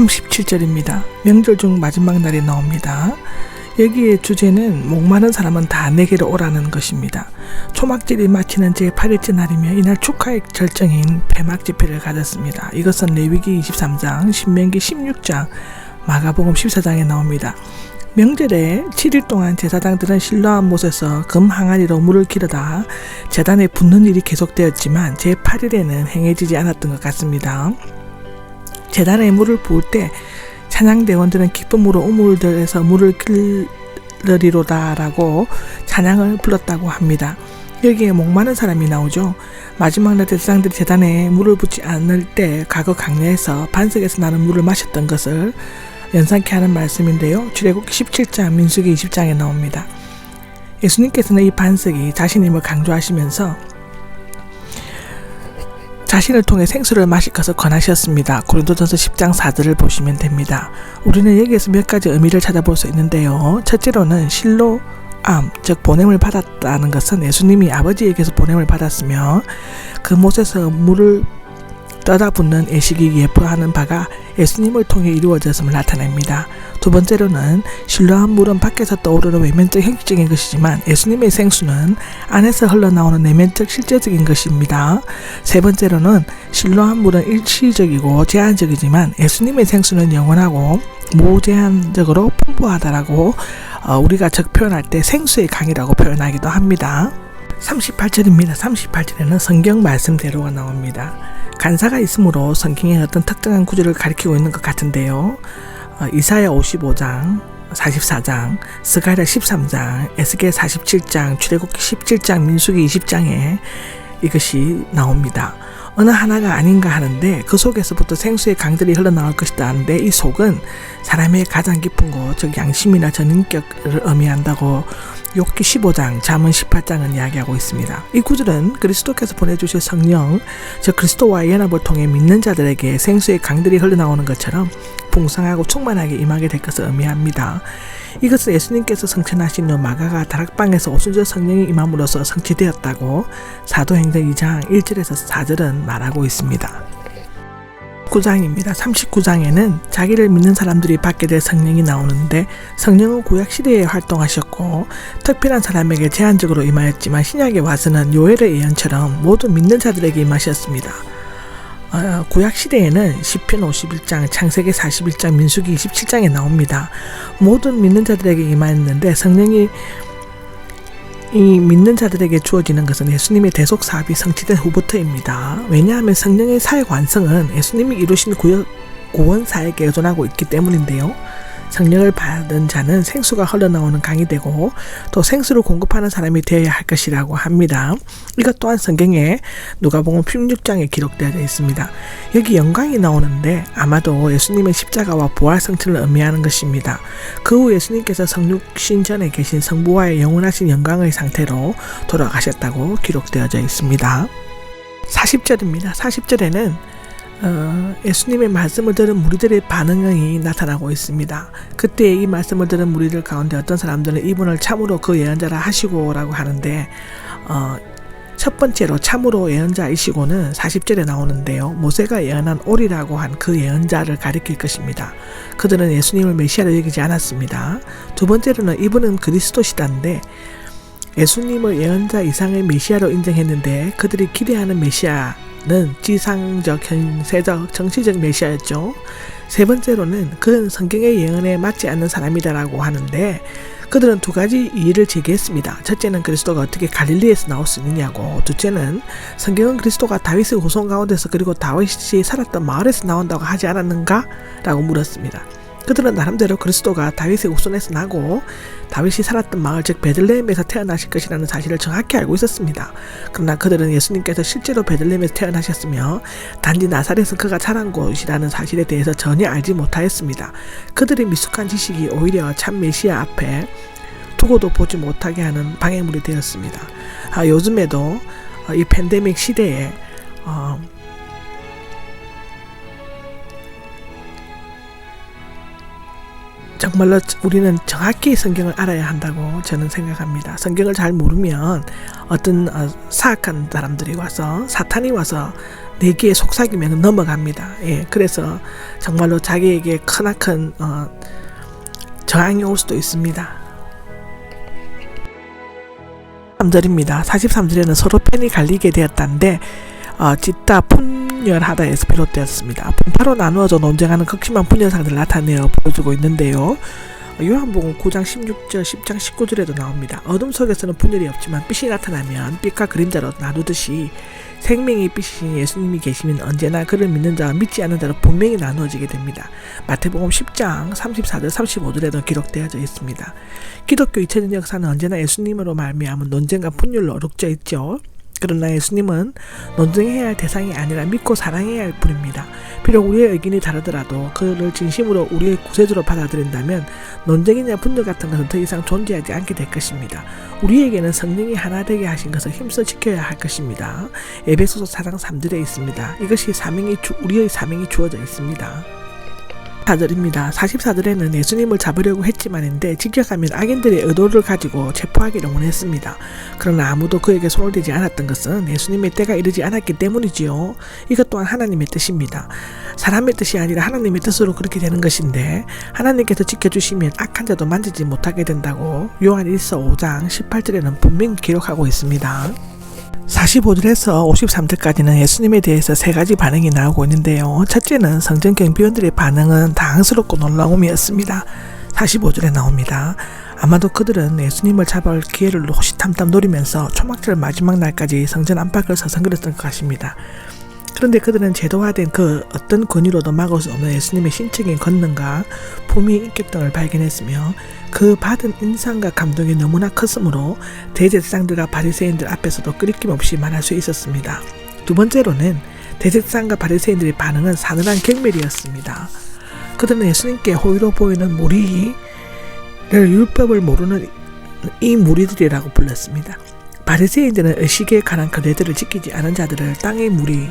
37절입니다. 명절 중 마지막 날이 나옵니다. 여기에 주제는 목마른 사람은 다 내게로 오라는 것입니다. 초막절이 마치는 제8일째 날이며 이날 축하의 절정인 폐막 집회를 가졌습니다. 이것은 레위기 23장, 신명기 16장, 마가복음 14장에 나옵니다. 명절에 7일 동안 제사장들은 실로암 못에서 금 항아리로 물을 기르다 제단에 붓는 일이 계속되었지만 제8일에는 행해지지 않았던 것 같습니다. 제단에 물을 부을 때 찬양대원들은 기쁨으로 우물들에서 물을 길르리로다 라고 찬양을 불렀다고 합니다. 여기에 목마른 사람이 나오죠. 마지막 날 제사장들이 제단에 물을 붓지 않을 때 과거 강야에서 반석에서 나는 물을 마셨던 것을 연상케 하는 말씀인데요. 출애굽기 17장, 민수기 20장에 나옵니다. 예수님께서는 이 반석이 자신임을 강조하시면서 자신을 통해 생수를 마실 것을 권하셨습니다. 고린도전서 10장 4절을 보시면 됩니다. 우리는 여기에서 몇 가지 의미를 찾아볼 수 있는데요. 첫째로는 실로암, 즉 보냄을 받았다는 것은 예수님이 아버지에게서 보냄을 받았으며 그 못에서 물을 떠다 붓는 예식이 예표하는 바가 예수님을 통해 이루어졌음을 나타냅니다. 두 번째로는 실로암 물은 밖에서 떠오르는 외면적 형식적인 것이지만 예수님의 생수는 안에서 흘러나오는 내면적 실제적인 것입니다. 세 번째로는 실로암 물은 일시적이고 제한적이지만 예수님의 생수는 영원하고 무제한적으로 풍부하다라고 우리가 즉 표현할 때 생수의 강이라고 표현하기도 합니다. 38절입니다. 38절에는 성경 말씀대로가 나옵니다. 간사가 있으므로 성경의 어떤 특정한 구절을 가리키고 있는 것 같은데요. 이사야 55장, 44장, 스가랴 13장, 에스겔 47장, 출애굽기 17장, 민수기 20장에 이것이 나옵니다. 어느 하나가 아닌가 하는데 그 속에서부터 생수의 강들이 흘러나올 것이다 하는데 이 속은 사람의 가장 깊은 곳, 즉 양심이나 전인격을 의미한다고 욥기 15장, 잠언 18장은 이야기하고 있습니다. 이 구절은 그리스도께서 보내주실 성령, 즉 그리스도와의 연합을 통해 믿는 자들에게 생수의 강들이 흘러나오는 것처럼 풍성하고 충만하게 임하게 될 것을 의미합니다. 이것은 예수님께서 성천하신 후 마가가 다락방에서 오순절 성령이 임함으로써 성취되었다고 사도행전 2장 1절에서 4절은 말하고 있습니다. 39장입니다. 39장에는 자기를 믿는 사람들이 받게 될 성령이 나오는데 성령은 구약시대에 활동하셨고 특별한 사람에게 제한적으로 임하였지만 신약에 와서는 요엘의 예언처럼 모든 믿는 자들에게 임하셨습니다. 구약시대에는 시편 51장, 창세기 41장, 민수기 27장에 나옵니다. 모든 믿는 자들에게 임하였는데 성령이 이 믿는 자들에게 주어지는 것은 예수님의 대속사업이 성취된 후부터입니다. 왜냐하면 성령의 사역 완성은 예수님이 이루신 구원사역에 의존하고 있기 때문인데요. 성령을 받은 자는 생수가 흘러나오는 강이 되고 또 생수를 공급하는 사람이 되어야 할 것이라고 합니다. 이것 또한 성경에 누가복음 16장에 기록되어 있습니다. 여기 영광이 나오는데 아마도 예수님의 십자가와 부활 성취를 의미하는 것입니다. 그 후 예수님께서 성육신 전에 계신 성부와의 영원하신 영광의 상태로 돌아가셨다고 기록되어져 있습니다. 40절입니다. 40절에는 예수님의 말씀을 들은 무리들의 반응이 나타나고 있습니다. 그때 이 말씀을 들은 무리들 가운데 어떤 사람들은 이분을 참으로 그 예언자라 하시고 라고 하는데 첫 번째로 참으로 예언자이시고는 40절에 나오는데요. 모세가 예언한 오리라고 한 그 예언자를 가리킬 것입니다. 그들은 예수님을 메시아로 여기지 않았습니다. 두 번째로는 이분은 그리스도시다인데 예수님을 예언자 이상의 메시아로 인정했는데 그들이 기대하는 메시아는 지상적, 현세적, 정치적 메시아였죠. 세 번째로는 그는 성경의 예언에 맞지 않는 사람이다라고 하는데 그들은 두 가지 이의를 제기했습니다. 첫째는 그리스도가 어떻게 갈릴리에서 나올 수 있느냐고, 둘째는 성경은 그리스도가 다윗의 후손 가운데서 그리고 다윗이 살았던 마을에서 나온다고 하지 않았는가? 라고 물었습니다. 그들은 나름대로 그리스도가 다윗의 후손에서 나고 다윗이 살았던 마을 즉 베들레헴에서 태어나실 것이라는 사실을 정확히 알고 있었습니다. 그러나 그들은 예수님께서 실제로 베들레헴에서 태어나셨으며 단지 나사렛은 그가 자란 곳이라는 사실에 대해서 전혀 알지 못하였습니다. 그들의 미숙한 지식이 오히려 참 메시아 앞에 두고도 보지 못하게 하는 방해물이 되었습니다. 요즘에도 이 팬데믹 시대에 정말로 우리는 정확히 성경을 알아야 한다고 저는 생각합니다. 성경을 잘 모르면 어떤 사악한 사람들이 와서 사탄이 와서 내 귀에 속삭이면 넘어갑니다. 예, 그래서 정말로 자기에게 크나큰 저항이 올 수도 있습니다. 43절입니다. 43절에는 서로 편이 갈리게 되었다는데 짙다 분열하다에서 비롯되었습니다. 분파로 나누어져 논쟁하는 극심한 분열상들을 나타내어 보여주고 있는데요. 요한복음 9장 16절, 10장 19절에도 나옵니다. 어둠 속에서는 분열이 없지만 빛이 나타나면 빛과 그림자로 나누듯이 생명의 빛이신 예수님이 계시면 언제나 그를 믿는 자와 믿지 않는 자로 분명히 나누어지게 됩니다. 마태복음 10장 34절, 35절에도 기록되어져 있습니다. 기독교 2000년 역사는 언제나 예수님으로 말미암은 논쟁과 분열로 어룩져 있죠. 그러나 예수님은 논쟁해야 할 대상이 아니라 믿고 사랑해야 할 분입니다. 비록 우리의 의견이 다르더라도 그를 진심으로 우리의 구세주로 받아들인다면 논쟁이나 분열 같은 것은 더 이상 존재하지 않게 될 것입니다. 우리에게는 성령이 하나 되게 하신 것을 힘써 지켜야 할 것입니다. 에베소서 4장 3절에 있습니다. 이것이 우리의 사명이 주어져 있습니다. 44절입니다. 44절에는 예수님을 잡으려고 했지만인데 직격하면 악인들의 의도를 가지고 체포하기를 원했습니다. 그러나 아무도 그에게 손을 대지 않았던 것은 예수님의 때가 이르지 않았기 때문이지요. 이것 또한 하나님의 뜻입니다. 사람의 뜻이 아니라 하나님의 뜻으로 그렇게 되는 것인데 하나님께서 지켜주시면 악한 자도 만지지 못하게 된다고 요한 1서 5장 18절에는 분명히 기록하고 있습니다. 45절에서 53절까지는 예수님에 대해서 세 가지 반응이 나오고 있는데요. 첫째는 성전 경비원들의 반응은 당황스럽고 놀라움이었습니다. 45절에 나옵니다. 아마도 그들은 예수님을 잡을 기회를 호시탐탐 노리면서 초막절 마지막 날까지 성전 안팎을 서성거렸던 것 같습니다. 그런데 그들은 제도화된 그 어떤 권위로도 막을 수 없는 예수님의 신적인 권능과 품위 인격 등을 발견했으며 그 받은 인상과 감동이 너무나 컸으므로 대제사장들과 바리새인들 앞에서도 끄리낌 없이 말할 수 있었습니다. 두 번째로는 대제사장과 바리새인들의 반응은 사늘한 경멸이었습니다. 그들은 예수님께 호의로 보이는 무리를 율법을 모르는 이 무리들이라고 불렀습니다. 바리새인들은 의식에 관한 규례들을 지키지 않은 자들을 땅의 무리,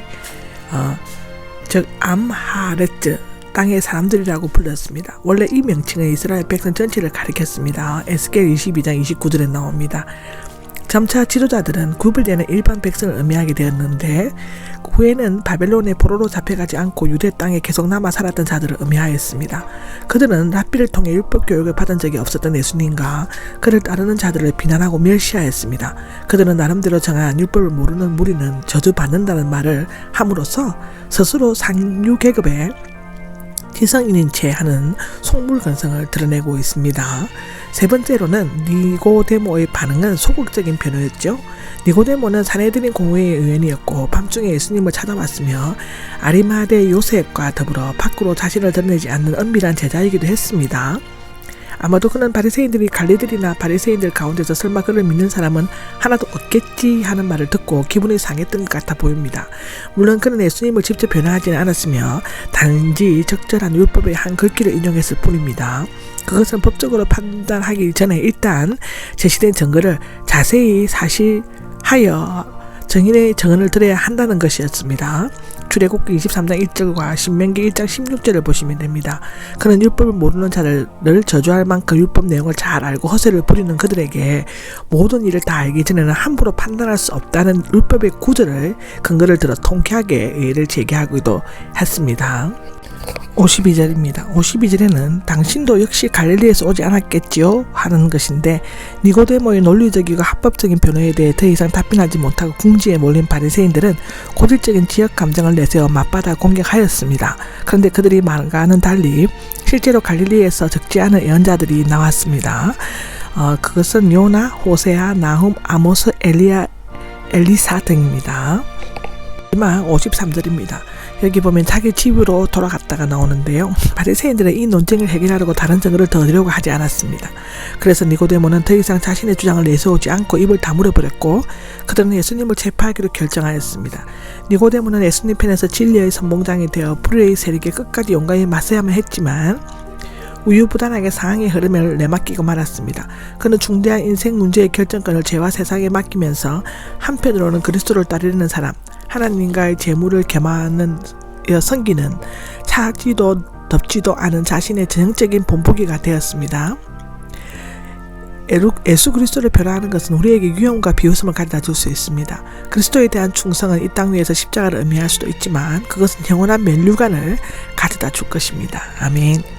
즉 암하레츠, 땅의 사람들이라고 불렀습니다. 원래 이 명칭은 이스라엘 백성 전체를 가리켰습니다. 에스겔 22장 29절에 나옵니다. 점차 지도자들은 구별되는 일반 백성을 의미하게 되었는데 후에는 바벨론의 포로로 잡혀가지 않고 유대 땅에 계속 남아 살았던 자들을 의미하였습니다. 그들은 랍비를 통해 율법 교육을 받은 적이 없었던 예수님과 그를 따르는 자들을 비난하고 멸시하였습니다. 그들은 나름대로 정한 율법을 모르는 무리는 저주받는다는 말을 함으로써 스스로 상류 계급의 지성인인 채 하는 속물건성을 드러내고 있습니다. 세 번째로는 니고데모의 반응은 소극적인 변호였죠. 니고데모는 사내들인 공회의 의원이었고 밤중에 예수님을 찾아왔으며 아리마대 요셉과 더불어 밖으로 자신을 드러내지 않는 은밀한 제자이기도 했습니다. 아마도 그는 바리새인들이 갈리들이나 바리새인들 가운데서 설마 그를 믿는 사람은 하나도 없겠지 하는 말을 듣고 기분이 상했던 것 같아 보입니다. 물론 그는 예수님을 직접 변호하지는 않았으며 단지 적절한 율법의 한 글귀를 인용했을 뿐입니다. 그것은 법적으로 판단하기 전에 일단 제시된 증거를 자세히 사실하여 증인의 증언을 들어야 한다는 것이었습니다. 출애굽기 23장 1절과 신명기 1장 16절을 보시면 됩니다. 그는 율법을 모르는 자들을 저주할 만큼 율법 내용을 잘 알고 허세를 부리는 그들에게 모든 일을 다 알기 전에는 함부로 판단할 수 없다는 율법의 구절을 근거를 들어 통쾌하게 의의를 제기하기도 했습니다. 52절입니다. 52절에는 당신도 역시 갈릴리에서 오지 않았겠지요? 하는 것인데 니고데모의 논리적이고 합법적인 변호에 대해 더 이상 답변하지 못하고 궁지에 몰린 바리새인들은 고질적인 지역 감정을 내세워 맞받아 공격하였습니다. 그런데 그들이 말과는 달리 실제로 갈릴리에서 적지 않은 예언자들이 나왔습니다. 그것은 요나, 호세아, 나훔, 아모스, 엘리야, 엘리사 등입니다. 마지막 53절입니다. 여기 보면 자기 집으로 돌아갔다가 나오는데요. 바리새인들은 이 논쟁을 해결하려고 다른 증거를 더 얻으려고 하지 않았습니다. 그래서 니고데모는 더 이상 자신의 주장을 내세우지 않고 입을 다물어버렸고 그들은 예수님을 체포하기로 결정하였습니다. 니고데모는 예수님 편에서 진리의 선봉장이 되어 불의의 세력에 끝까지 용감히 맞서야만 했지만 우유부단하게 상황의 흐름을 내맡기고 말았습니다. 그는 중대한 인생 문제의 결정권을 죄와 세상에 맡기면서 한편으로는 그리스도를 따르는 사람, 하나님과의 재물을 겸하는 섬기는 차지도 덮지도 않은 자신의 전형적인 본보기가 되었습니다. 예수 그리스도를 변화하는 것은 우리에게 유형과 비웃음을 가져다 줄 수 있습니다. 그리스도에 대한 충성은 이 땅 위에서 십자가를 의미할 수도 있지만 그것은 영원한 면류관을 가져다 줄 것입니다. 아멘.